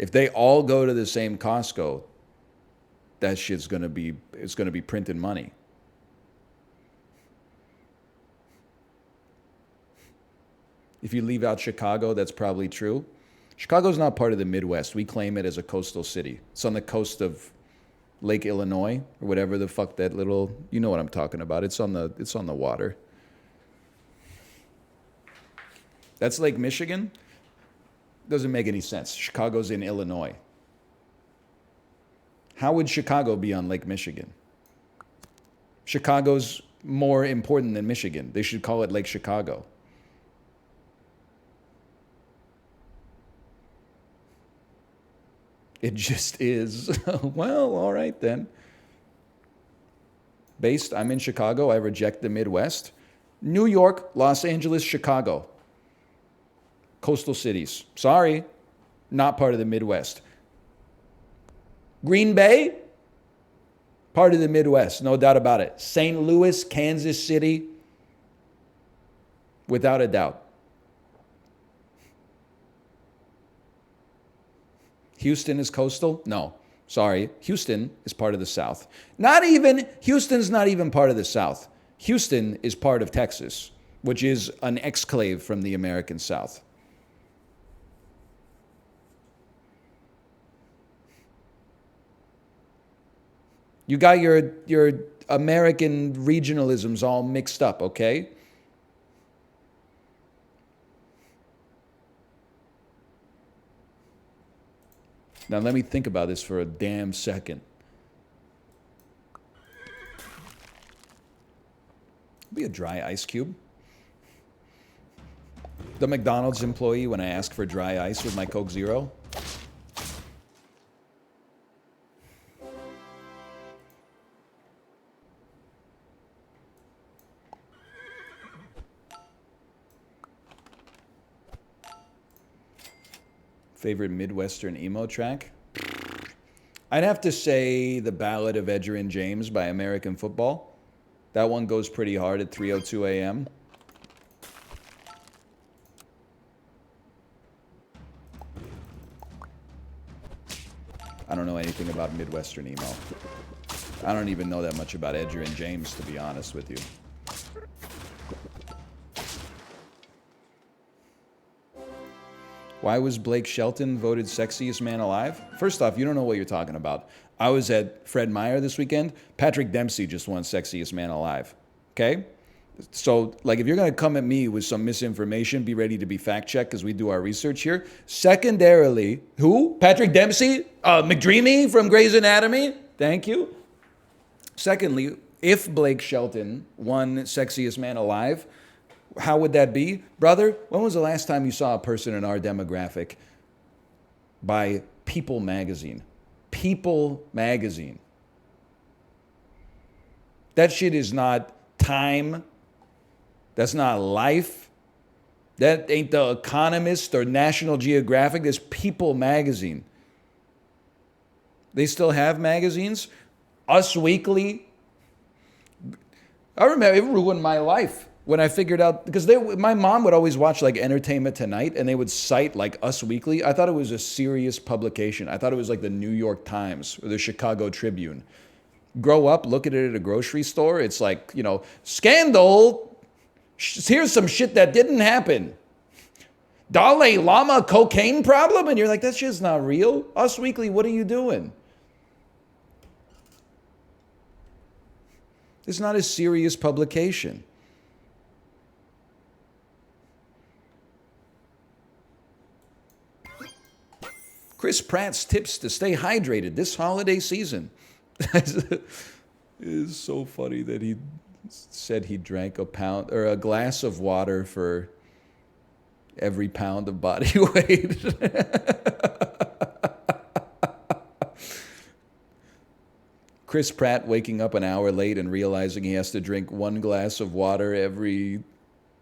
If they all go to the same Costco, that shit's it's gonna be printing money. If you leave out Chicago, that's probably true. Chicago's not part of the Midwest. We claim it as a coastal city. It's on the coast of Lake Illinois or whatever the fuck that little, you know what I'm talking about. It's on the water. That's Lake Michigan? Doesn't make any sense. Chicago's in Illinois. How would Chicago be on Lake Michigan? Chicago's more important than Michigan. They should call it Lake Chicago. It just is. Well, all right then. I'm in Chicago. I reject the Midwest. New York, Los Angeles, Chicago. Coastal cities. Sorry, not part of the Midwest. Green Bay, part of the Midwest, no doubt about it. St. Louis, Kansas City, without a doubt. Houston is coastal? No, sorry. Houston is part of the South. Houston's not even part of the South. Houston is part of Texas, which is an exclave from the American South. You got your American regionalisms all mixed up, okay? Now let me think about this for a damn second. Be a dry ice cube. The McDonald's employee when I ask for dry ice with my Coke Zero. Favorite Midwestern emo track? I'd have to say The Ballad of Edgerrin James by American Football. That one goes pretty hard at 3:02 a.m. I don't know anything about Midwestern emo. I don't even know that much about Edgerrin James, to be honest with you. Why was Blake Shelton voted sexiest man alive? First off, you don't know what you're talking about. I was at Fred Meyer this weekend. Patrick Dempsey just won sexiest man alive. Okay? So, like, if you're going to come at me with some misinformation, be ready to be fact-checked because we do our research here. Secondarily, who? Patrick Dempsey? McDreamy from Grey's Anatomy? Thank you. Secondly, if Blake Shelton won sexiest man alive, how would that be? Brother, when was the last time you saw a person in our demographic by People magazine? People magazine. That shit is not Time. That's not Life. That ain't The Economist or National Geographic. There's People magazine. They still have magazines? Us Weekly. I remember it ruined my life. When I figured out, because my mom would always watch like Entertainment Tonight and they would cite like Us Weekly. I thought it was a serious publication. I thought it was like the New York Times or the Chicago Tribune. Grow up, look at it at a grocery store. It's like, you know, scandal. Here's some shit that didn't happen. Dalai Lama cocaine problem? And you're like, that shit's not real. Us Weekly, what are you doing? It's not a serious publication. Chris Pratt's tips to stay hydrated this holiday season. It is so funny that he said he drank a glass of water for every pound of body weight. Chris Pratt waking up an hour late and realizing he has to drink one glass of water every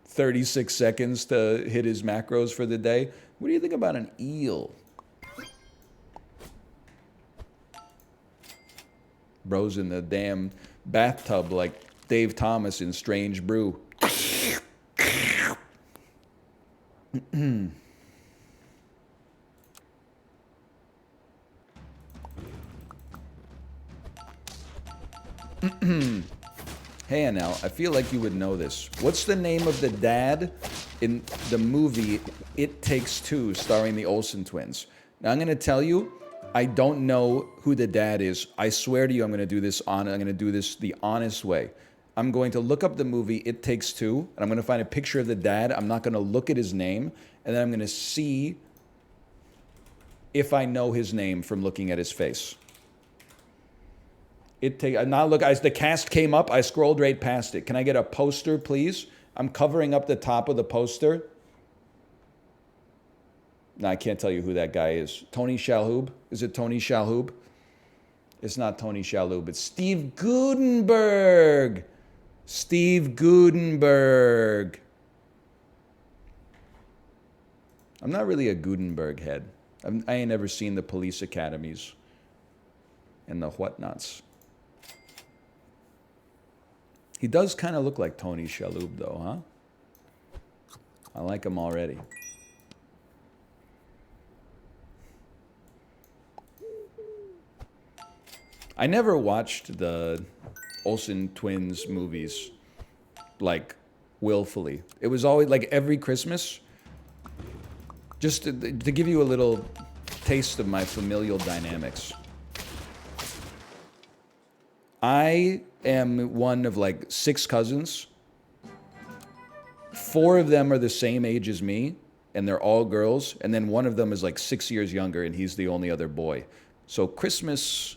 36 seconds to hit his macros for the day. What do you think about an eel? Bro's in the damn bathtub like Dave Thomas in Strange Brew. Hey, Anel, I feel like you would know this. What's the name of the dad in the movie It Takes Two, starring the Olsen twins? Now, I'm going to tell you, I don't know who the dad is. I swear to you, I'm going to do this the honest way. I'm going to look up the movie It Takes Two, and I'm going to find a picture of the dad. I'm not going to look at his name, and then I'm going to see if I know his name from looking at his face. The cast came up. I scrolled right past it. Can I get a poster, please? I'm covering up the top of the poster. No, I can't tell you who that guy is. Tony Shalhoub? Is it Tony Shalhoub? It's not Tony Shalhoub. It's Steve Guttenberg. Steve Guttenberg. I'm not really a Gutenberg head. I ain't never seen the police academies and the whatnots. He does kind of look like Tony Shalhoub, though, huh? I like him already. I never watched the Olsen twins movies, like, willfully. It was always, like, every Christmas. Just to give you a little taste of my familial dynamics. I am one of like 6 cousins. 4 of them are the same age as me, and they're all girls. And then one of them is like 6 years younger, and he's the only other boy. So Christmas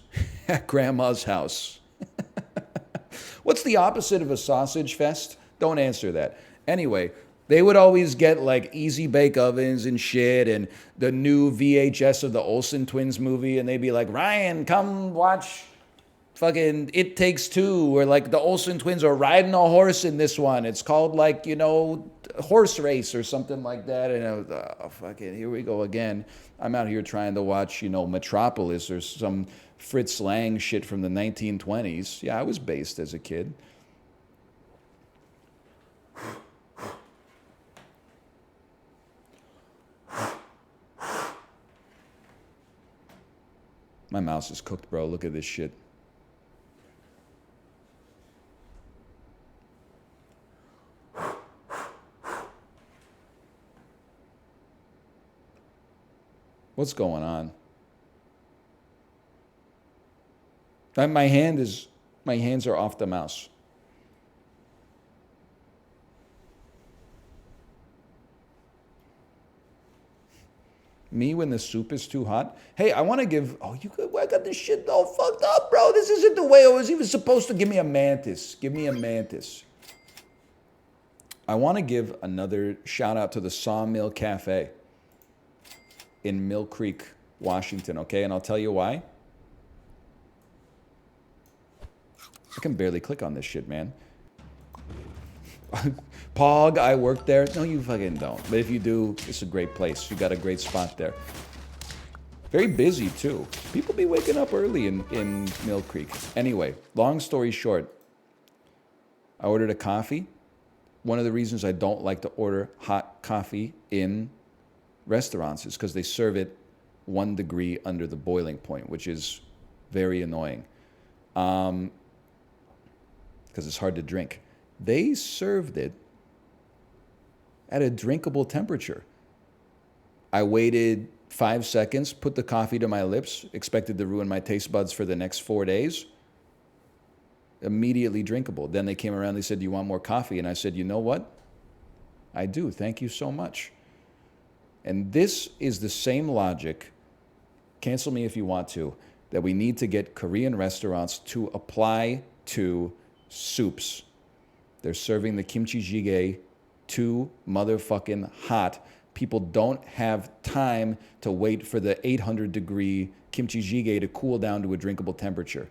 at Grandma's house. What's the opposite of a sausage fest? Don't answer that. Anyway, they would always get like easy bake ovens and shit and the new VHS of the Olsen twins movie, and they'd be like, Ryan, come watch fucking It Takes Two, or like the Olsen twins are riding a horse in this one. It's called like, horse race or something like that. And I was, oh, fucking, here we go again. I'm out here trying to watch, Metropolis or some Fritz Lang shit from the 1920s. Yeah, I was based as a kid. My mouse is cooked, bro. Look at this shit. What's going on? My hands are off the mouse. Me when the soup is too hot. Hey, I want to give. Oh, I got this shit all fucked up, bro. This isn't the way I was even supposed to. Give me a mantis. Give me a mantis. I want to give another shout out to the Sawmill Cafe in Mill Creek, Washington, okay? And I'll tell you why. I can barely click on this shit, man. Pog, I work there. No, you fucking don't. But if you do, it's a great place. You got a great spot there. Very busy, too. People be waking up early in Mill Creek. Anyway, long story short, I ordered a coffee. One of the reasons I don't like to order hot coffee in restaurants is because they serve it 1 degree under the boiling point, which is very annoying because it's hard to drink. They served it at a drinkable temperature. I waited 5 seconds, put the coffee to my lips, expected to ruin my taste buds for the next 4 days. Immediately drinkable. Then they came around, they said, do you want more coffee? And I said, you know what? I do. Thank you so much. And this is the same logic, cancel me if you want to, that we need to get Korean restaurants to apply to soups. They're serving the kimchi jjigae too motherfucking hot. People don't have time to wait for the 800-degree kimchi jjigae to cool down to a drinkable temperature.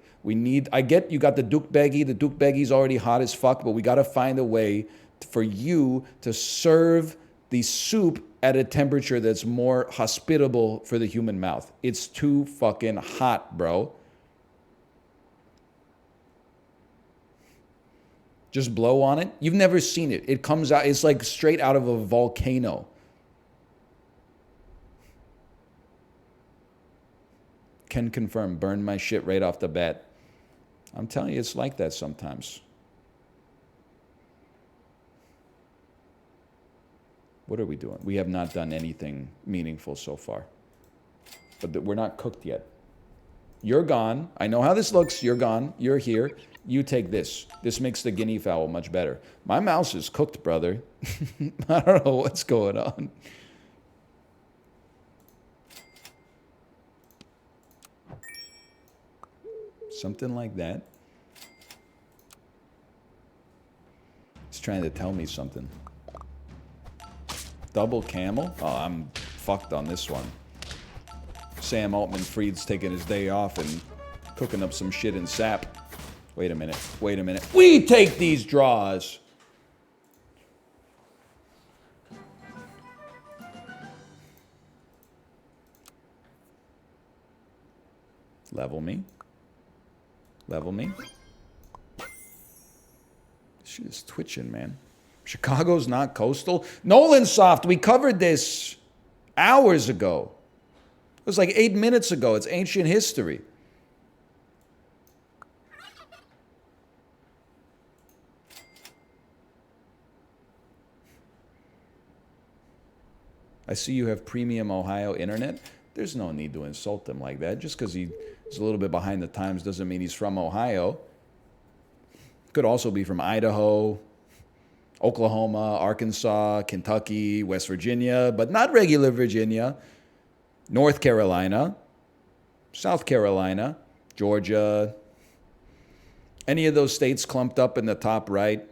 I get you got the dukbaegi. The dukbaegi's already hot as fuck, but we got to find a way for you to serve the soup at a temperature that's more hospitable for the human mouth. It's too fucking hot, bro. Just blow on it. You've never seen it. It comes out, it's like straight out of a volcano. Can confirm, burned my shit right off the bat. I'm telling you, it's like that sometimes. What are we doing? We have not done anything meaningful so far. But we're not cooked yet. You're gone. I know how this looks. You're gone. You're here. You take this. This makes the guinea fowl much better. My mouse is cooked, brother. I don't know what's going on. Something like that. It's trying to tell me something. Double camel? Oh, I'm fucked on this one. Sam Altman-Fried's taking his day off and cooking up some shit in sap. Wait a minute. Wait a minute. We take these draws. Level me. Level me. Shit is twitching, man. Chicago's not coastal. Nolan Soft, we covered this hours ago. It was like 8 minutes ago. It's ancient history. I see you have premium Ohio internet. There's no need to insult him like that. Just because he's a little bit behind the times doesn't mean he's from Ohio. Could also be from Idaho, Oklahoma, Arkansas, Kentucky, West Virginia, but not regular Virginia, North Carolina, South Carolina, Georgia, any of those states clumped up in the top right,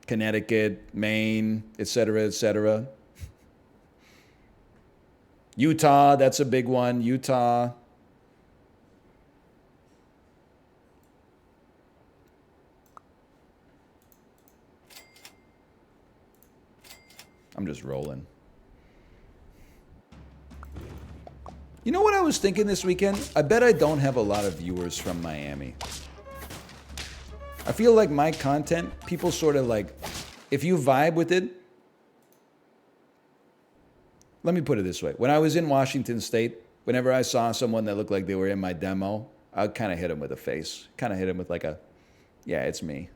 Connecticut, Maine, etc., etc. Utah, that's a big one, Utah. I'm just rolling. You know what I was thinking this weekend? I bet I don't have a lot of viewers from Miami. I feel like my content, people sort of like, if you vibe with it, let me put it this way. When I was in Washington State, whenever I saw someone that looked like they were in my demo, I'd kind of hit them with a face. Kind of hit them with like a, yeah, it's me.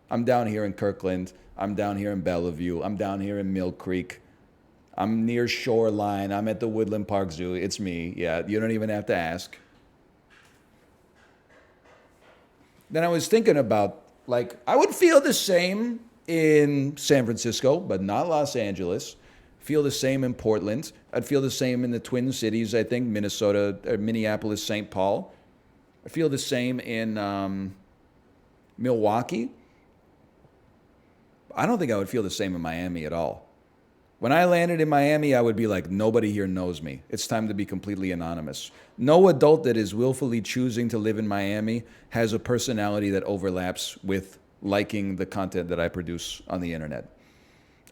I'm down here in Kirkland. I'm down here in Bellevue. I'm down here in Mill Creek. I'm near Shoreline. I'm at the Woodland Park Zoo. It's me. Yeah, you don't even have to ask. Then I was thinking about, like, I would feel the same in San Francisco, but not Los Angeles. Feel the same in Portland. I'd feel the same in the Twin Cities, I think, Minnesota, or Minneapolis, St. Paul. I feel the same in Milwaukee. I don't think I would feel the same in Miami at all. When I landed in Miami, I would be like, nobody here knows me. It's time to be completely anonymous. No adult that is willfully choosing to live in Miami has a personality that overlaps with liking the content that I produce on the internet.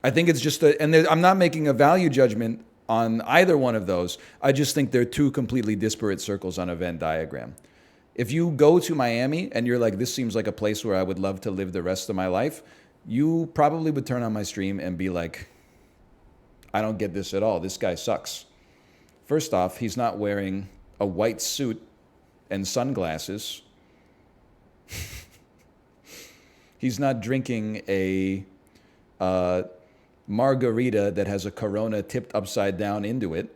I think it's just I'm not making a value judgment on either one of those. I just think they're two completely disparate circles on a Venn diagram. If you go to Miami and you're like, this seems like a place where I would love to live the rest of my life, you probably would turn on my stream and be like, I don't get this at all. This guy sucks. First off, he's not wearing a white suit and sunglasses. He's not drinking a margarita that has a Corona tipped upside down into it.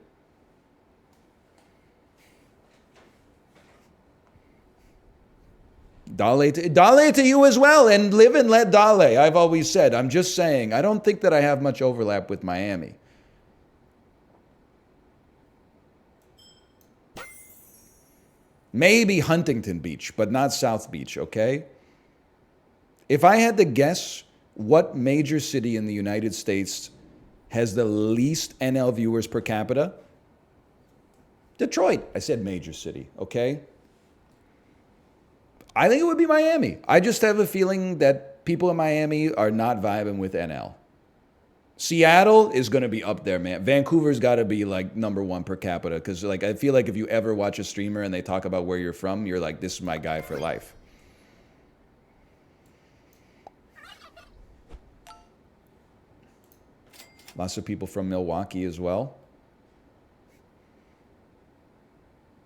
Dale to you as well, and live and let Dale. I've always said, I'm just saying, I don't think that I have much overlap with Miami. Maybe Huntington Beach, but not South Beach, okay? If I had to guess what major city in the United States has the least NL viewers per capita, Detroit. I said major city, okay? I think it would be Miami. I just have a feeling that people in Miami are not vibing with NL. Seattle is going to be up there, man. Vancouver's got to be like #1 per capita because like I feel like if you ever watch a streamer and they talk about where you're from, you're like, this is my guy for life. Lots of people from Milwaukee as well.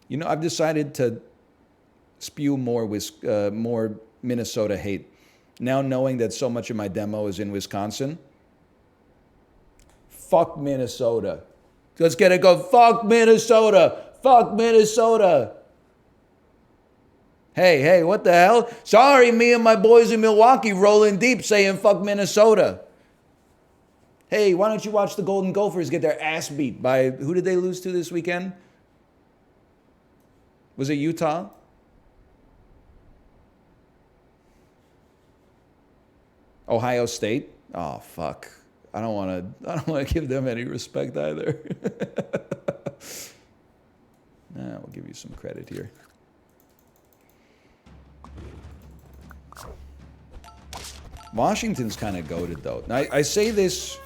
You know, I've decided to spew more Minnesota hate. Now knowing that so much of my demo is in Wisconsin, fuck Minnesota. Let's get it go. Fuck Minnesota. Fuck Minnesota. Hey, what the hell? Sorry, me and my boys in Milwaukee rolling deep saying fuck Minnesota. Hey, why don't you watch the Golden Gophers get their ass beat by, who did they lose to this weekend? Was it Utah? Ohio State? Oh, fuck. I don't want to give them any respect either. Nah, we'll give you some credit here. Washington's kind of goated, though. Now, I say this,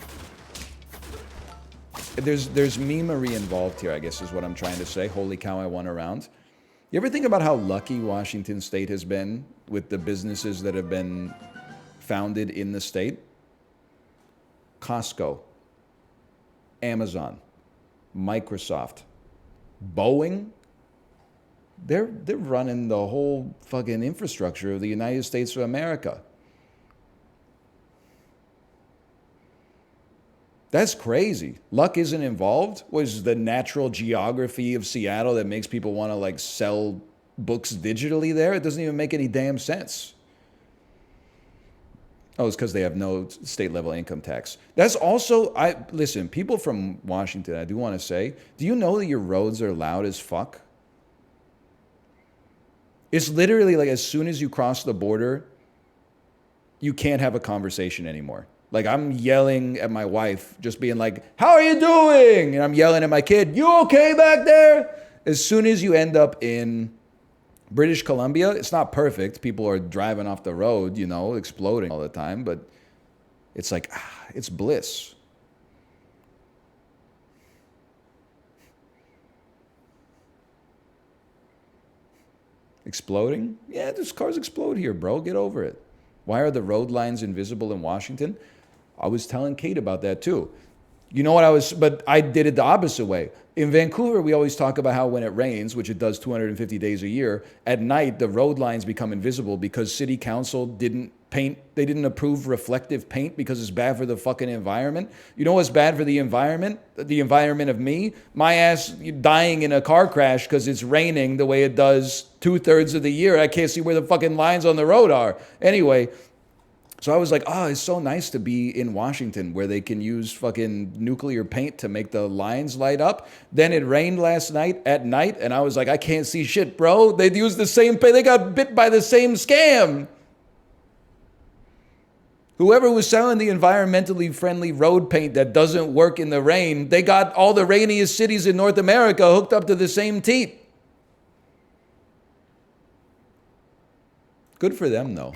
there's memery involved here, I guess is what I'm trying to say. Holy cow, I won a round. You ever think about how lucky Washington State has been with the businesses that have been founded in the state? Costco, Amazon, Microsoft, Boeing. They're running the whole fucking infrastructure of the United States of America. That's crazy. Luck isn't involved. Was the natural geography of Seattle that makes people want to like sell books digitally there? It doesn't even make any damn sense. Oh, it's because they have no state level income tax. That's also, listen, people from Washington, I do want to say, do you know that your roads are loud as fuck? It's literally like as soon as you cross the border, you can't have a conversation anymore. Like I'm yelling at my wife, just being like, how are you doing? And I'm yelling at my kid, you okay back there? As soon as you end up in British Columbia, it's not perfect. People are driving off the road, you know, exploding all the time, but it's like, it's bliss. Exploding? Yeah, there's cars explode here, bro. Get over it. Why are the road lines invisible in Washington? I was telling Kate about that too. You know what but I did it the opposite way. In Vancouver, we always talk about how when it rains, which it does 250 days a year, at night, the road lines become invisible because city council didn't approve reflective paint because it's bad for the fucking environment. You know what's bad for the environment? The environment of me? My ass dying in a car crash because it's raining the way it does 2/3 of the year. I can't see where the fucking lines on the road are. Anyway, so I was like, it's so nice to be in Washington where they can use fucking nuclear paint to make the lines light up. Then it rained last night at night, and I was like, I can't see shit, bro. They'd use the same paint. They got bit by the same scam. Whoever was selling the environmentally friendly road paint that doesn't work in the rain, they got all the rainiest cities in North America hooked up to the same teat. Good for them, though.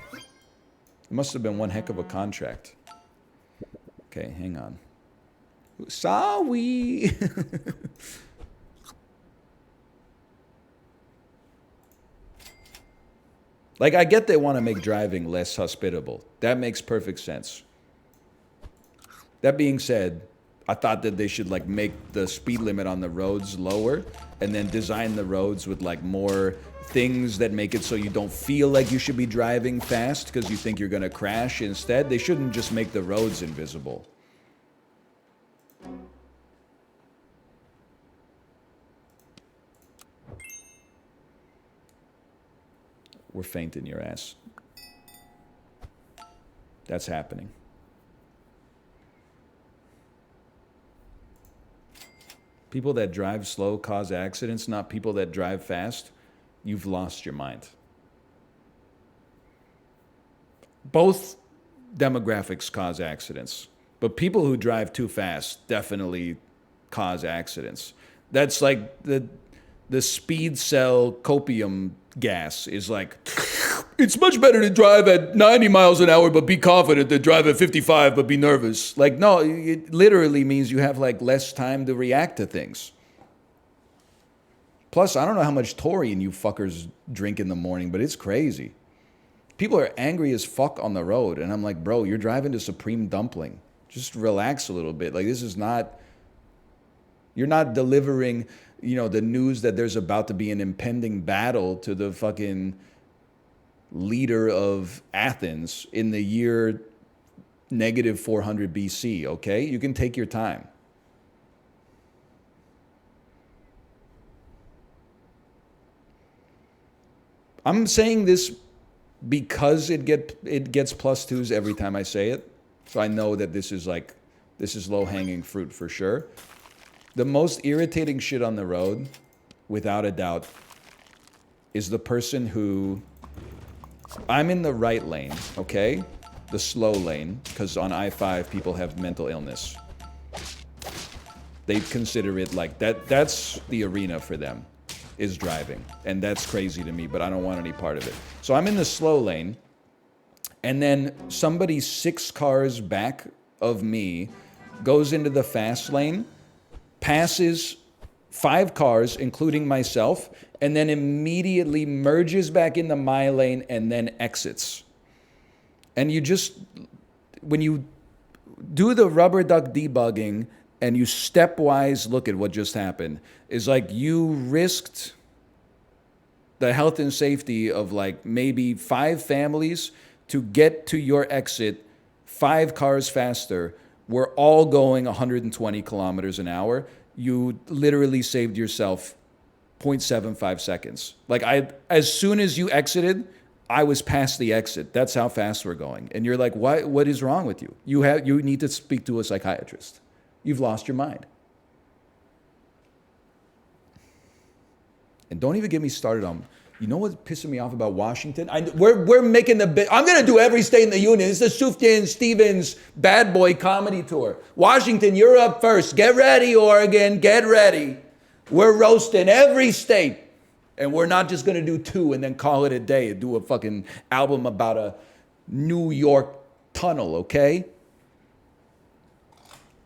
It must have been one heck of a contract. Okay, hang on. Sorry. Like, I get they want to make driving less hospitable. That makes perfect sense. That being said, I thought that they should, like, make the speed limit on the roads lower and then design the roads with, like, more things that make it so you don't feel like you should be driving fast because you think you're going to crash instead. They shouldn't just make the roads invisible. We're fainting your ass. That's happening. People that drive slow cause accidents, not people that drive fast. You've lost your mind. Both demographics cause accidents, but people who drive too fast definitely cause accidents. That's like the speed cell copium gas is like, it's much better to drive at 90 miles an hour but be confident than drive at 55 but be nervous. Like, no, it literally means you have like less time to react to things. Plus, I don't know how much taurine you fuckers drink in the morning, but it's crazy. People are angry as fuck on the road, and I'm like, bro, you're driving to Supreme Dumpling. Just relax a little bit. Like, this is not... You're not delivering the news that there's about to be an impending battle to the fucking leader of Athens in the year negative 400 BC, okay? You can take your time. I'm saying this because it gets plus twos every time I say it. So I know that this is low-hanging fruit for sure. The most irritating shit on the road, without a doubt, is the person who, I'm in the right lane, okay? The slow lane, because on I-5 people have mental illness. They consider it like that's the arena for them, is driving. And that's crazy to me, but I don't want any part of it. So I'm in the slow lane, and then somebody 6 cars back of me goes into the fast lane, passes 5 cars, including myself, and then immediately merges back into my lane and then exits. And when you do the rubber duck debugging and you stepwise look at what just happened, is like you risked the health and safety of like maybe 5 families to get to your exit 5 cars faster. We're all going 120 kilometers an hour. You literally saved yourself 0.75 seconds. Like as soon as you exited, I was past the exit. That's how fast we're going. And you're like, what is wrong with you? You need to speak to a psychiatrist. You've lost your mind. And don't even get me started on, you know what's pissing me off about Washington? We're making the bit. I'm going to do every state in the union. It's the Sufjan Stevens bad boy comedy tour. Washington, you're up first. Get ready, Oregon. Get ready. We're roasting every state. And we're not just going to do 2 and then call it a day and do a fucking album about a New York tunnel, okay?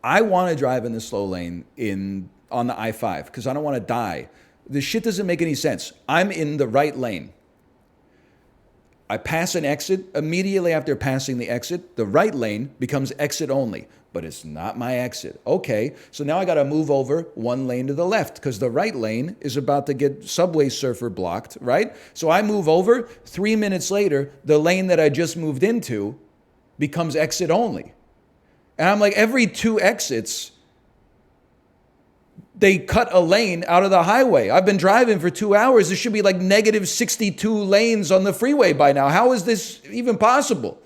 I want to drive in the slow lane on the I-5 because I don't want to die. This shit doesn't make any sense. I'm in the right lane. I pass an exit. Immediately after passing the exit, the right lane becomes exit only. But it's not my exit. Okay, so now I got to move over 1 lane to the left because the right lane is about to get Subway Surfer blocked, right? So I move over. 3 minutes later, the lane that I just moved into becomes exit only. And I'm like, every 2 exits, they cut a lane out of the highway. I've been driving for 2 hours. There should be like negative 62 lanes on the freeway by now. How is this even possible?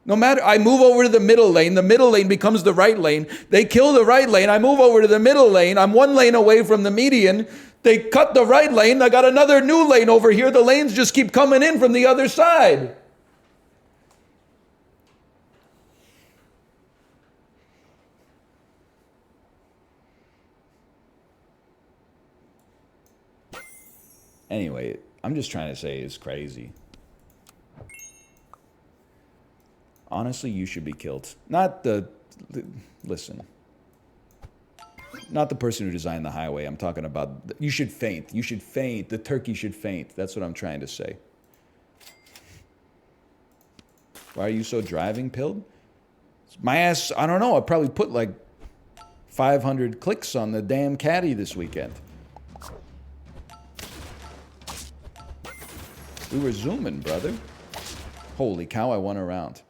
No matter, I move over to the middle lane becomes the right lane. They kill the right lane. I move over to the middle lane. I'm 1 lane away from the median. They cut the right lane. I got another new lane over here. The lanes just keep coming in from the other side. Anyway, I'm just trying to say it's crazy. Honestly, you should be killed. Not listen. Not the person who designed the highway. I'm talking about, you should faint. You should faint. The turkey should faint. That's what I'm trying to say. Why are you so driving pilled? My ass, I don't know. I probably put like 500 clicks on the damn caddy this weekend. We were zooming, brother. Holy cow, I won a round.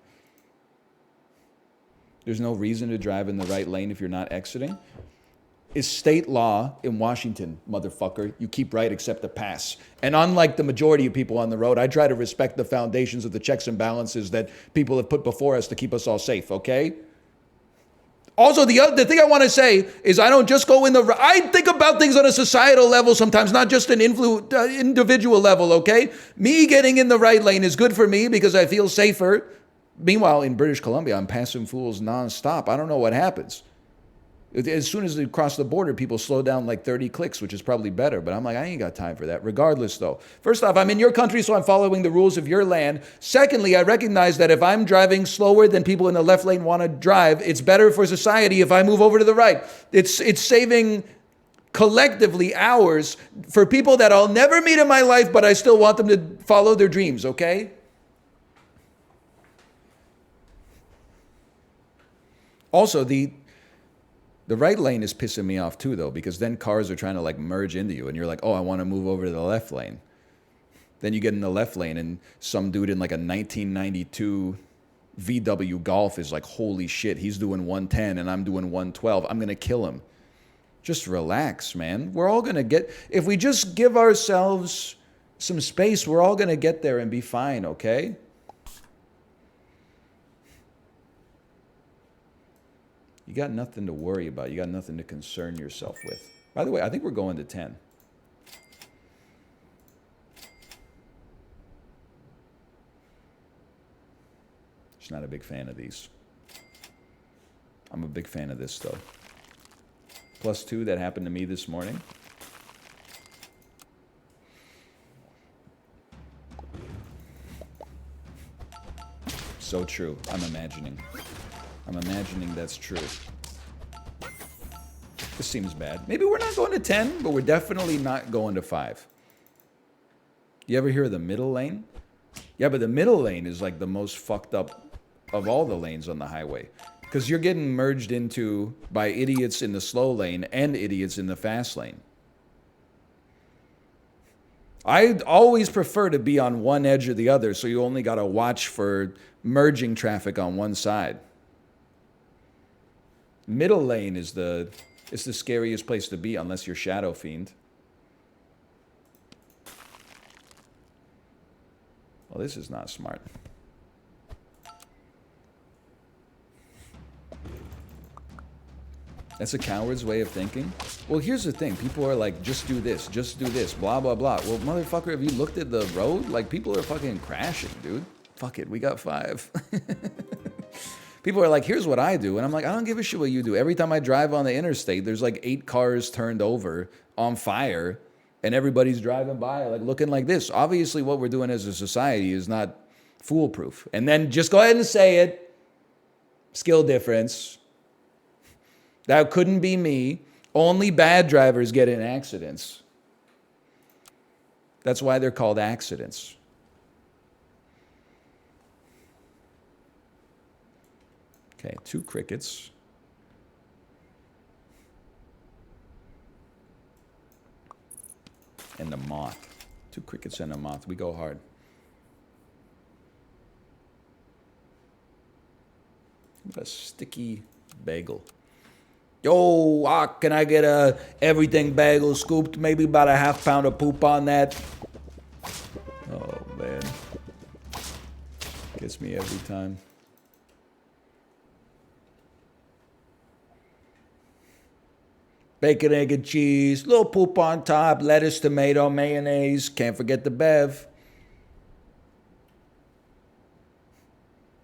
There's no reason to drive in the right lane if you're not exiting. It's state law in Washington, motherfucker. You keep right except to pass. And unlike the majority of people on the road, I try to respect the foundations of the checks and balances that people have put before us to keep us all safe, okay? Also, the thing I want to say is I don't just go in the... I think about things on a societal level sometimes, not just an individual level, okay? Me getting in the right lane is good for me because I feel safer. Meanwhile, in British Columbia, I'm passing fools nonstop. I don't know what happens. As soon as they cross the border, people slow down like 30 clicks, which is probably better. But I'm like, I ain't got time for that. Regardless, though. First off, I'm in your country, so I'm following the rules of your land. Secondly, I recognize that if I'm driving slower than people in the left lane want to drive, it's better for society if I move over to the right. It's saving collectively hours for people that I'll never meet in my life, but I still want them to follow their dreams, okay? Also, The right lane is pissing me off too, though, because then cars are trying to like merge into you, and you're like, oh, I want to move over to the left lane. Then you get in the left lane, and some dude in like a 1992 VW Golf is like, holy shit, he's doing 110 and I'm doing 112. I'm going to kill him. Just relax, man. We're all going to get, if we just give ourselves some space, we're all going to get there and be fine, okay? You got nothing to worry about. You got nothing to concern yourself with. By the way, I think we're going to 10. Just not a big fan of these. I'm a big fan of this, though. +2, that happened to me this morning. So true. I'm imagining that's true. This seems bad. Maybe we're not going to 10, but we're definitely not going to 5. You ever hear of the middle lane? Yeah, but the middle lane is like the most fucked up of all the lanes on the highway. Because you're getting merged into by idiots in the slow lane and idiots in the fast lane. I always prefer to be on one edge or the other, so you only got to watch for merging traffic on one side. Middle lane is the scariest place to be unless you're Shadow Fiend. Well, this is not smart. That's a coward's way of thinking. Well, here's the thing. People are like, just do this, blah, blah, blah. Well, motherfucker, have you looked at the road? Like, people are fucking crashing, dude. Fuck it, we got 5. People are like, here's what I do. And I'm like, I don't give a shit what you do. Every time I drive on the interstate, there's like 8 cars turned over on fire, and everybody's driving by like looking like this. Obviously, what we're doing as a society is not foolproof. And then just go ahead and say it. Skill difference. That couldn't be me. Only bad drivers get in accidents. That's why they're called accidents. Okay, 2 crickets. And the moth. 2 crickets and a moth. We go hard. What a sticky bagel. Yo, can I get a everything bagel scooped? Maybe about a ½ pound of poop on that. Oh, man. Gets me every time. Bacon, egg, and cheese. Little poop on top. Lettuce, tomato, mayonnaise. Can't forget the bev.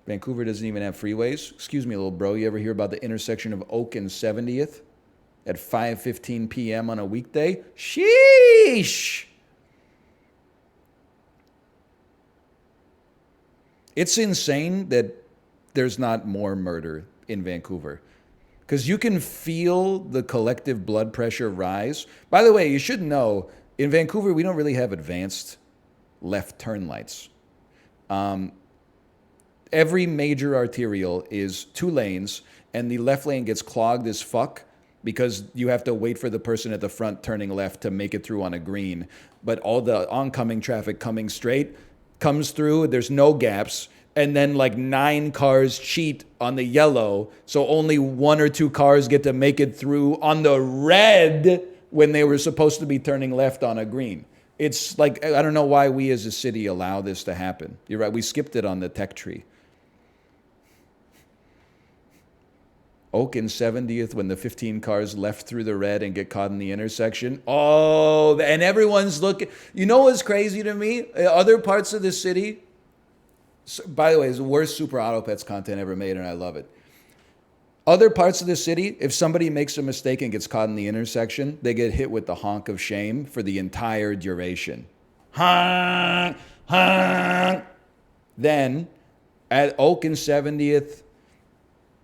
Vancouver doesn't even have freeways. Excuse me, little bro. You ever hear about the intersection of Oak and 70th at 5:15 p.m. on a weekday? Sheesh! It's insane that there's not more murder in Vancouver. Because you can feel the collective blood pressure rise. By the way, you should know, in Vancouver, we don't really have advanced left turn lights. Every major arterial is 2 lanes, and the left lane gets clogged as fuck because you have to wait for the person at the front turning left to make it through on a green. But all the oncoming traffic coming straight comes through, there's no gaps, and then like 9 cars cheat on the yellow, so only 1 or 2 cars get to make it through on the red when they were supposed to be turning left on a green. It's like, I don't know why we as a city allow this to happen. You're right, we skipped it on the tech tree. Oak and 70th when the 15 cars left through the red and get caught in the intersection. Oh, and everyone's looking. You know what's crazy to me? Other parts of the city, by the way, it's the worst Super Auto Pets content ever made, and I love it. Other parts of the city, if somebody makes a mistake and gets caught in the intersection, they get hit with the honk of shame for the entire duration. Honk, honk. Then, at Oak and 70th,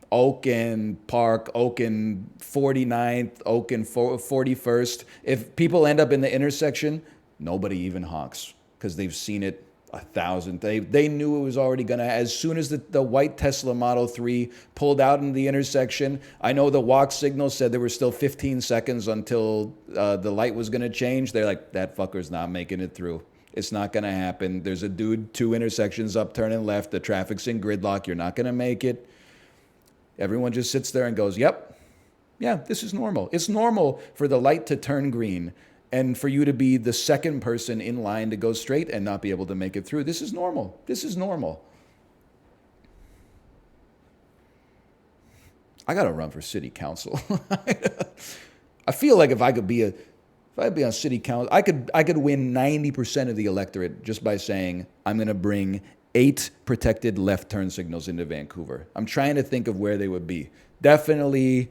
Oak and Park, Oak and 49th, Oak and 41st. If people end up in the intersection, nobody even honks because they've seen it 1,000. They knew it was already going to, as soon as the white Tesla Model 3 pulled out in the intersection, I know the walk signal said there were still 15 seconds until the light was going to change. They're like, that fucker's not making it through. It's not going to happen. There's a dude 2 intersections up, turning left. The traffic's in gridlock. You're not going to make it. Everyone just sits there and goes, yep, yeah, this is normal. It's normal for the light to turn green and for you to be the second person in line to go straight and not be able to make it through. This is normal. This is normal. I got to run for city council. I feel like if I'd be on city council, I could win 90% of the electorate just by saying I'm going to bring 8 protected left turn signals into Vancouver. I'm trying to think of where they would be. Definitely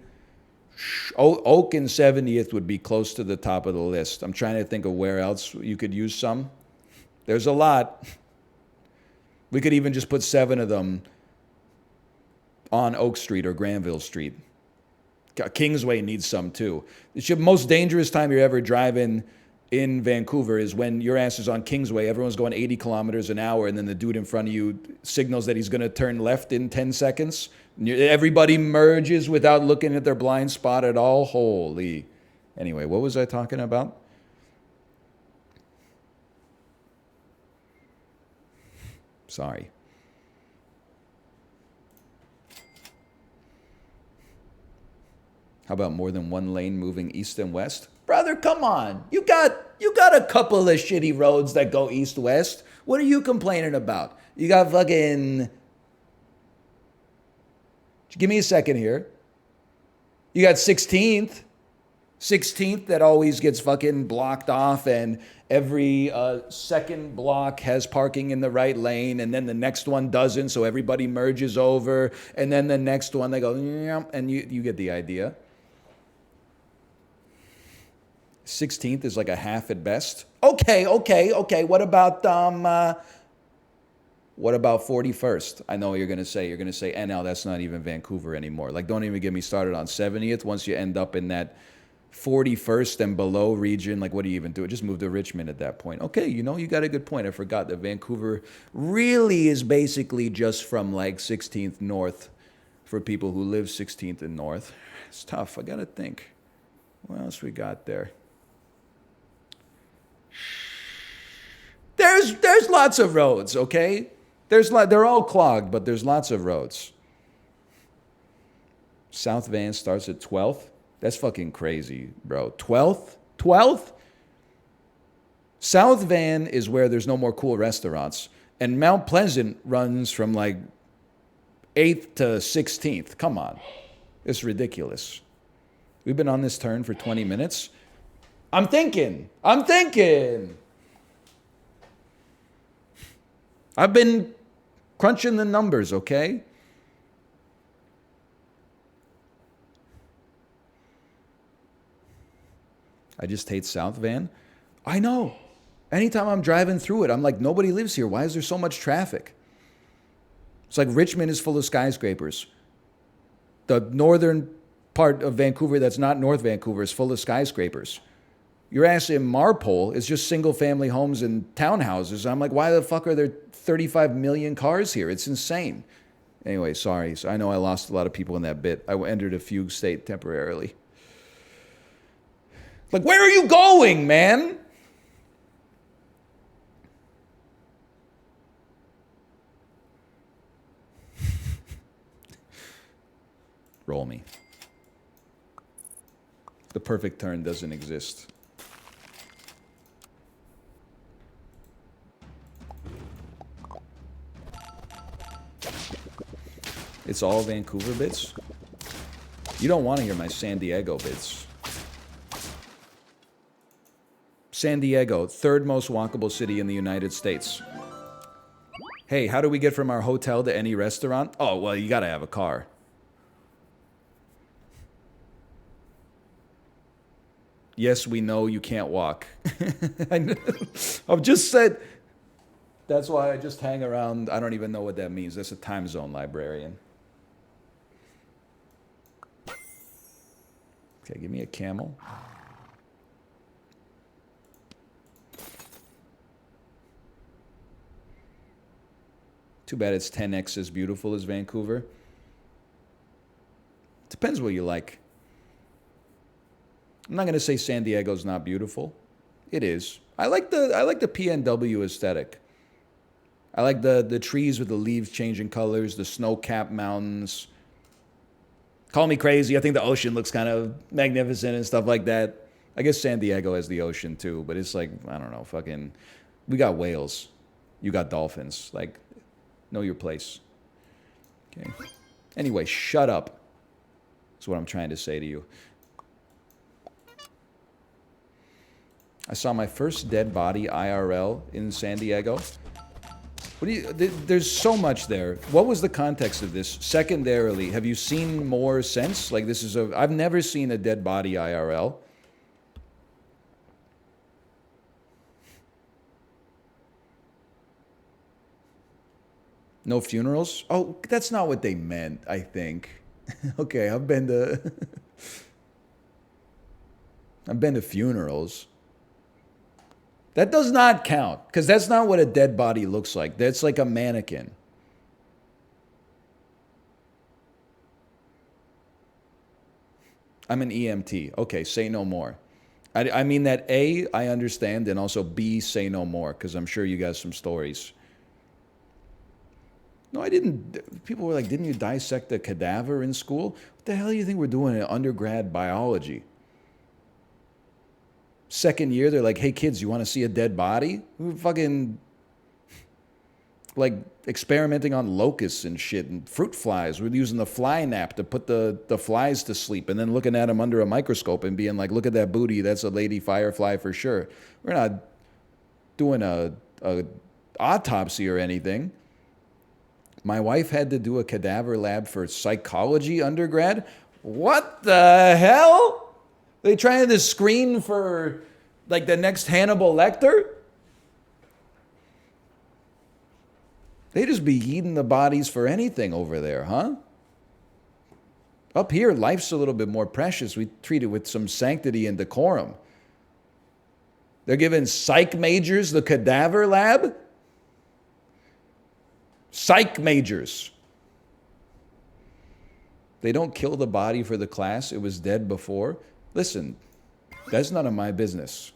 Oak and 70th would be close to the top of the list. I'm trying to think of where else you could use some. There's a lot. We could even just put 7 of them on Oak Street or Granville Street. Kingsway needs some too. The most dangerous time you're ever driving in Vancouver is when your ass is on Kingsway, everyone's going 80 kilometers an hour, and then the dude in front of you signals that he's going to turn left in 10 seconds. Everybody merges without looking at their blind spot at all. Holy. Anyway, what was I talking about? Sorry. How about more than one lane moving east and west? Brother, come on. You got a couple of shitty roads that go east-west. What are you complaining about? You got fucking... Give me a second here. You got 16th. 16th that always gets fucking blocked off, and every second block has parking in the right lane, and then the next one doesn't, so everybody merges over, and then the next one they go, and you get the idea. 16th is like a half at best. Okay. What about 41st? I know what you're going to say. You're going to say, NL, that's not even Vancouver anymore. Like, don't even get me started on 70th. Once you end up in that 41st and below region, like, what do you even do? Just move to Richmond at that point. Okay, you got a good point. I forgot that Vancouver really is basically just from like 16th north for people who live 16th and north. It's tough. I got to think. What else we got there? There's lots of roads, okay? They're all clogged, but there's lots of roads. South Van starts at 12th. That's fucking crazy, bro. 12th? 12th? South Van is where there's no more cool restaurants. And Mount Pleasant runs from like 8th to 16th. Come on. It's ridiculous. We've been on this turn for 20 minutes. I'm thinking. I've been crunching the numbers, okay? I just hate South Van. I know. Anytime I'm driving through it, I'm like, nobody lives here. Why is there so much traffic? It's like Richmond is full of skyscrapers. The northern part of Vancouver that's not North Vancouver is full of skyscrapers. Your ass in Marpole is just single-family homes and townhouses. I'm like, why the fuck are there 35 million cars here? It's insane. Anyway, sorry. So I know I lost a lot of people in that bit. I entered a fugue state temporarily. Like, where are you going, man? Roll me. The perfect turn doesn't exist. It's all Vancouver bits? You don't want to hear my San Diego bits. San Diego, third most walkable city in the United States. Hey, how do we get from our hotel to any restaurant? Oh, well, you gotta have a car. Yes, we know you can't walk. I've just said... That's why I just hang around. I don't even know what that means. That's a time zone librarian. Okay, give me a camel. Too bad it's 10x as beautiful as Vancouver. Depends what you like. I'm not going to say San Diego's not beautiful. It is. I like the PNW aesthetic. I like the trees with the leaves changing colors, the snow-capped mountains. Call me crazy. I think the ocean looks kind of magnificent and stuff like that. I guess San Diego has the ocean too, but it's like, I don't know, fucking, we got whales. You got dolphins. Like, know your place. Okay. Anyway, shut up. That's what I'm trying to say to you. I saw my first dead body IRL in San Diego. What do you, there's so much there. What was the context of this? Secondarily, have you seen more since? Like this is a, I've never seen a dead body IRL. No funerals? Oh, that's not what they meant, I think. Okay, I've been to funerals. That does not count, because that's not what a dead body looks like. That's like a mannequin. I'm an EMT. Okay, say no more. I mean that A, I understand, and also B, say no more, because I'm sure you got some stories. No, I didn't. People were like, didn't you dissect a cadaver in school? What the hell do you think we're doing in undergrad biology? Second year, they're like, hey, kids, you want to see a dead body? We're fucking, like, experimenting on locusts and shit and fruit flies. We're using the fly nap to put the flies to sleep and then looking at them under a microscope and being like, look at that booty. That's a lady firefly for sure. We're not doing a autopsy or anything. My wife had to do a cadaver lab for psychology undergrad. What the hell? They trying to screen for, like, the next Hannibal Lecter? They just be eating the bodies for anything over there, huh? Up here, life's a little bit more precious. We treat it with some sanctity and decorum. They're giving psych majors the cadaver lab? Psych majors. They don't kill the body for the class. It was dead before. Listen, that's none of my business.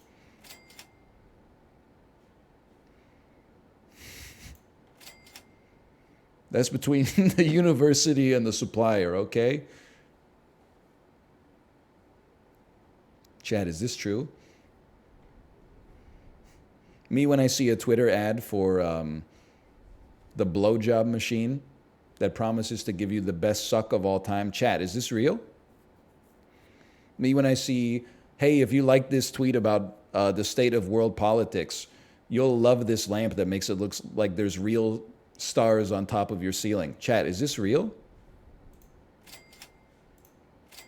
That's between the university and the supplier, okay? Chad, is this true? Me, when I see a Twitter ad for the blowjob machine that promises to give you the best suck of all time. Chat, is this real? Me, when I see, hey, if you like this tweet about the state of world politics, you'll love this lamp that makes it look like there's real stars on top of your ceiling. Chat, is this real?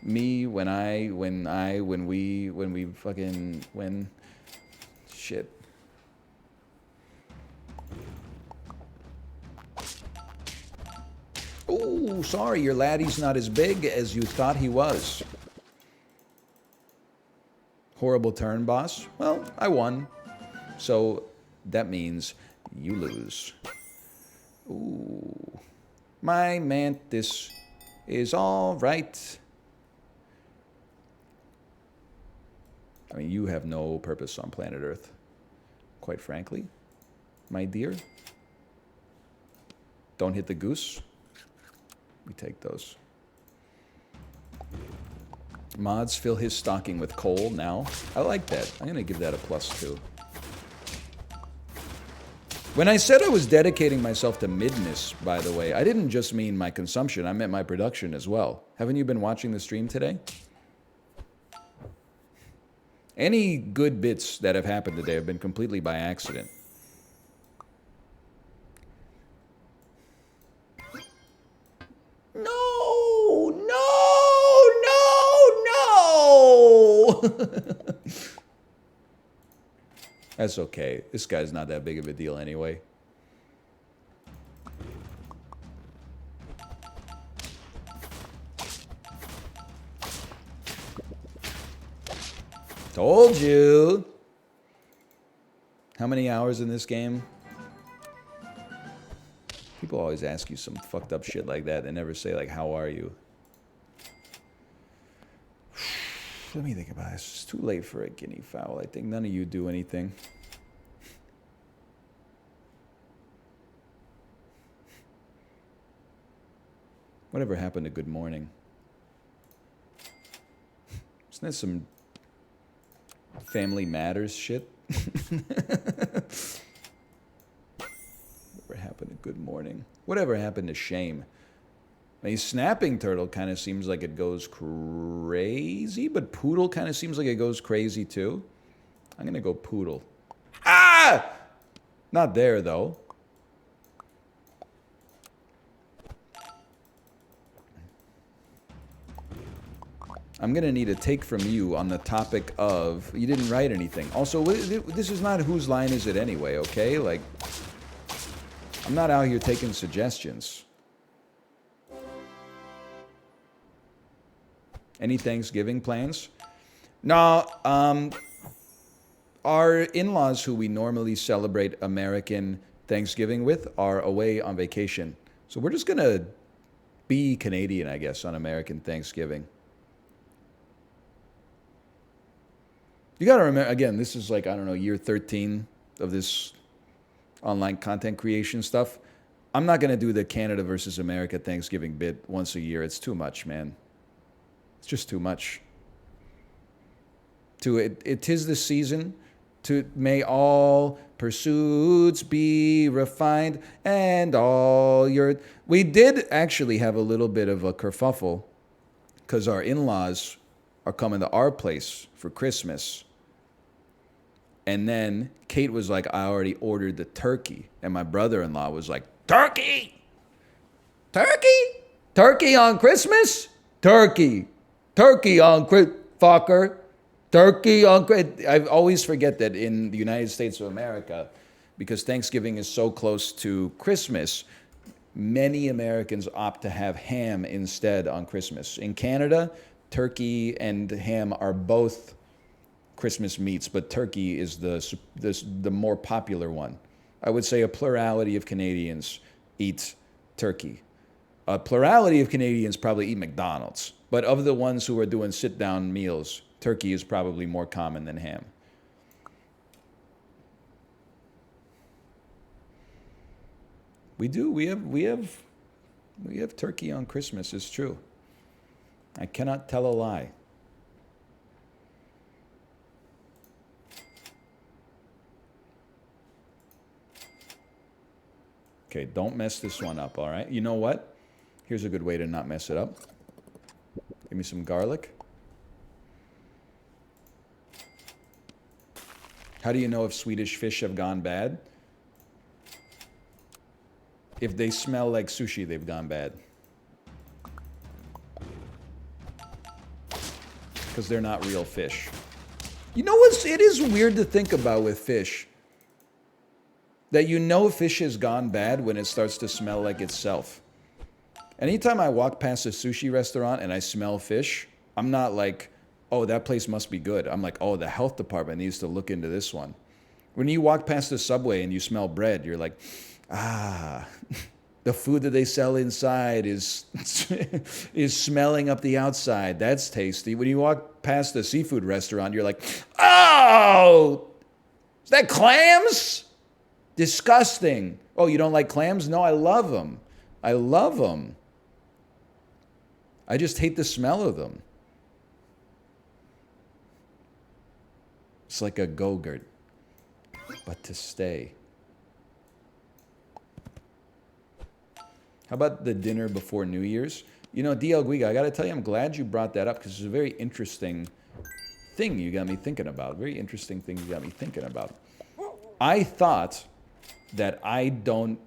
Me, when shit. Ooh, sorry, your laddie's not as big as you thought he was. Horrible turn, boss. Well, I won. So that means you lose. Ooh. My mantis is all right. I mean, you have no purpose on planet Earth, quite frankly, my dear. Don't hit the goose. We take those. Mods fill his stocking with coal now. I like that. I'm going to give that a +2. When I said I was dedicating myself to midness, by the way, I didn't just mean my consumption. I meant my production as well. Haven't you been watching the stream today? Any good bits that have happened today have been completely by accident. No, no, no, no. That's okay. This guy's not that big of a deal anyway. Told you. How many hours in this game? People always ask you some fucked up shit like that. They never say, like, how are you? Let me think about this. It's too late for a guinea fowl. I think none of you do anything. Whatever happened to good morning? Isn't that some Family Matters shit? Whatever happened to good morning? Whatever happened to shame? A snapping turtle kind of seems like it goes crazy, but poodle kind of seems like it goes crazy too. I'm going to go poodle. Ah! Not there, though. I'm going to need a take from you on the topic of... You didn't write anything. Also, this is not whose line is it anyway, okay? Like, I'm not out here taking suggestions. Any Thanksgiving plans? No, our in-laws who we normally celebrate American Thanksgiving with are away on vacation. So we're just going to be Canadian, I guess, on American Thanksgiving. You got to remember, again, this is like, I don't know, year 13 of this online content creation stuff. I'm not going to do the Canada versus America Thanksgiving bit once a year. It's too much, man. It's just too much. It is the season to may all pursuits be refined and all your... We did actually have a little bit of a kerfuffle because our in-laws are coming to our place for Christmas. And then Kate was like, I already ordered the turkey. And my brother-in-law was like, turkey? Turkey? Turkey on Christmas? Turkey. Turkey on fucker. Turkey on... I always forget that in the United States of America, because Thanksgiving is so close to Christmas, many Americans opt to have ham instead on Christmas. In Canada, turkey and ham are both Christmas meats, but turkey is the more popular one. I would say a plurality of Canadians eat turkey. A plurality of Canadians probably eat McDonald's. But of the ones who are doing sit-down meals, turkey is probably more common than ham. We do. We have turkey on Christmas. It's true. I cannot tell a lie. Okay, don't mess this one up, all right? You know what? Here's a good way to not mess it up. Give me some garlic. How do you know if Swedish fish have gone bad? If they smell like sushi, they've gone bad. Because they're not real fish. You know what? It is weird to think about with fish. That you know fish has gone bad when it starts to smell like itself. Anytime I walk past a sushi restaurant and I smell fish, I'm not like, oh, that place must be good. I'm like, oh, the health department needs to look into this one. When you walk past the Subway and you smell bread, you're like, ah, the food that they sell inside is smelling up the outside. That's tasty. When you walk past the seafood restaurant, you're like, oh, is that clams? Disgusting. Oh, you don't like clams? No, I love them. I love them. I just hate the smell of them. It's like a Go-Gurt, but to stay. How about the dinner before New Year's? You know, DL Guiga, I got to tell you, I'm glad you brought that up because it's a very interesting thing you got me thinking about. Very interesting thing you got me thinking about. I thought that I don't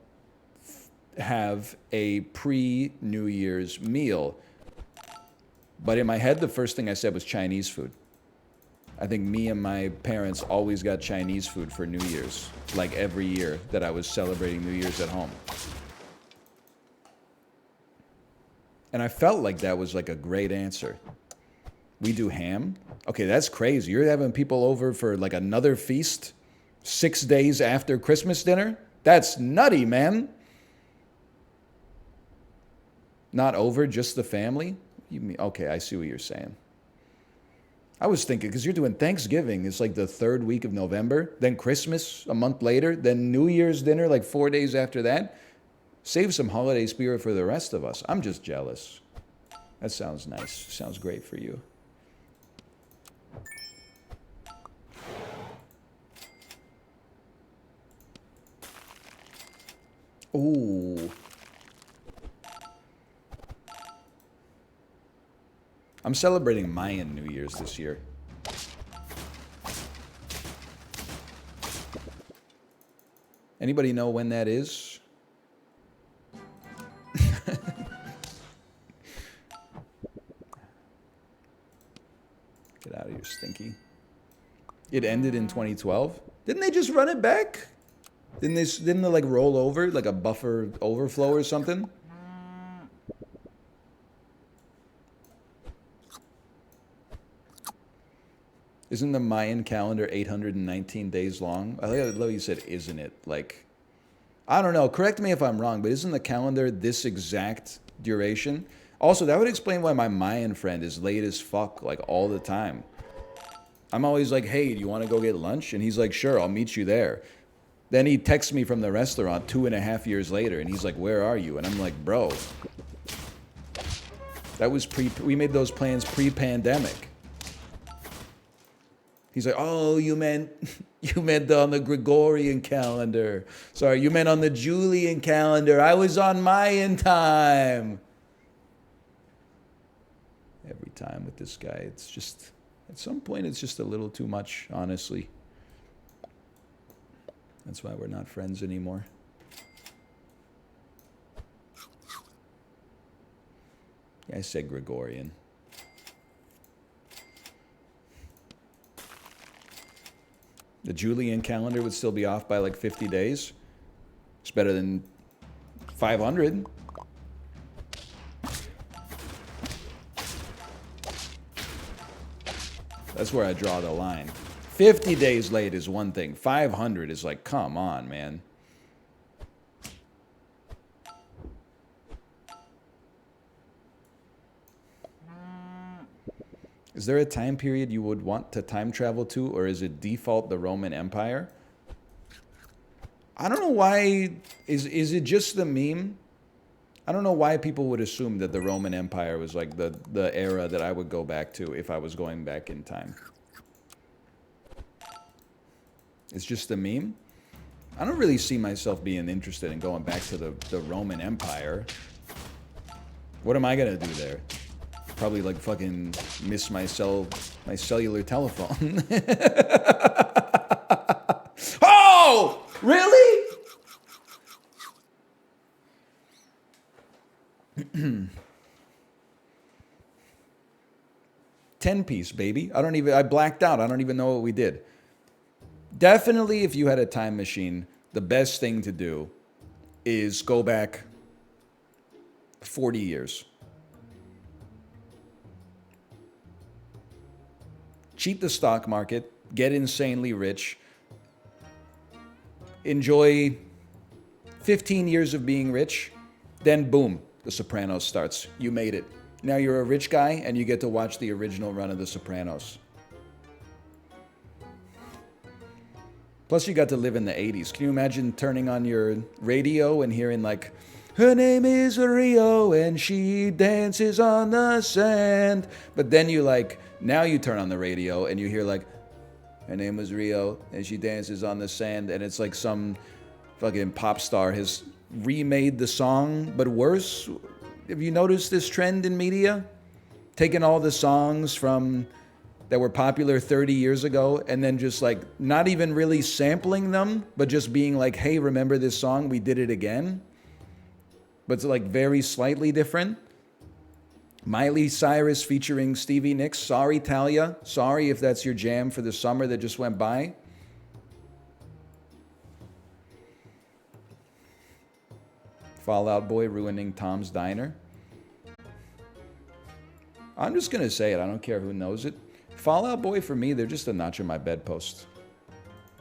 have a pre-New Year's meal. But in my head, the first thing I said was Chinese food. I think me and my parents always got Chinese food for New Year's, like every year that I was celebrating New Year's at home. And I felt like that was like a great answer. We do ham? Okay, that's crazy. You're having people over for like another feast 6 days after Christmas dinner? That's nutty, man. Not over, just the family? You mean, okay, I see what you're saying. I was thinking, because you're doing Thanksgiving, it's like the third week of November, then Christmas a month later, then New Year's dinner like 4 days after that. Save some holiday spirit for the rest of us. I'm just jealous. That sounds nice. Sounds great for you. Ooh. I'm celebrating Mayan New Year's this year. Anybody know when that is? Get out of here, stinky. It ended in 2012. Didn't they just run it back? Didn't they like roll over like a buffer overflow or something? Isn't the Mayan calendar 819 days long? I love you said, isn't it? Like, I don't know. Correct me if I'm wrong, but isn't the calendar this exact duration? Also, that would explain why my Mayan friend is late as fuck, like, all the time. I'm always like, hey, do you want to go get lunch? And he's like, sure, I'll meet you there. Then he texts me from the restaurant 2.5 years later, and he's like, where are you? And I'm like, bro, that was we made those plans pre-pandemic. He's like, oh, you meant on the Gregorian calendar. Sorry, you meant on the Julian calendar. I was on Mayan time. Every time with this guy, it's just, at some point, it's just a little too much, honestly. That's why we're not friends anymore. Yeah, I said Gregorian. The Julian calendar would still be off by like 50 days. It's better than 500. That's where I draw the line. 50 days late is one thing. 500 is like, come on, man. Is there a time period you would want to time travel to, or is it default the Roman Empire? I don't know why. Is it just the meme? I don't know why people would assume that the Roman Empire was like the era that I would go back to if I was going back in time. It's just a meme? I don't really see myself being interested in going back to the Roman Empire. What am I going to do there? Probably like fucking miss my cellular telephone. Oh! Really? 10-piece, baby. I blacked out. I don't even know what we did. Definitely, if you had a time machine, the best thing to do is go back 40 years. Cheat the stock market, get insanely rich, enjoy 15 years of being rich, then boom, The Sopranos starts. You made it. Now you're a rich guy and you get to watch the original run of The Sopranos. Plus you got to live in the 80s. Can you imagine turning on your radio and hearing like, her name is Rio and she dances on the sand. But then you like, now you turn on the radio and you hear like, her name was Rio and she dances on the sand. And it's like some fucking pop star has remade the song, but worse. Have you noticed this trend in media? Taking all the songs from that were popular 30 years ago and then just like not even really sampling them, but just being like, hey, remember this song? We did it again. But it's like very slightly different. Miley Cyrus featuring Stevie Nicks. Sorry, Talia. Sorry if that's your jam for the summer that just went by. Fall Out Boy ruining Tom's Diner. I'm just going to say it. I don't care who knows it. Fall Out Boy, for me, they're just a notch on my bedpost.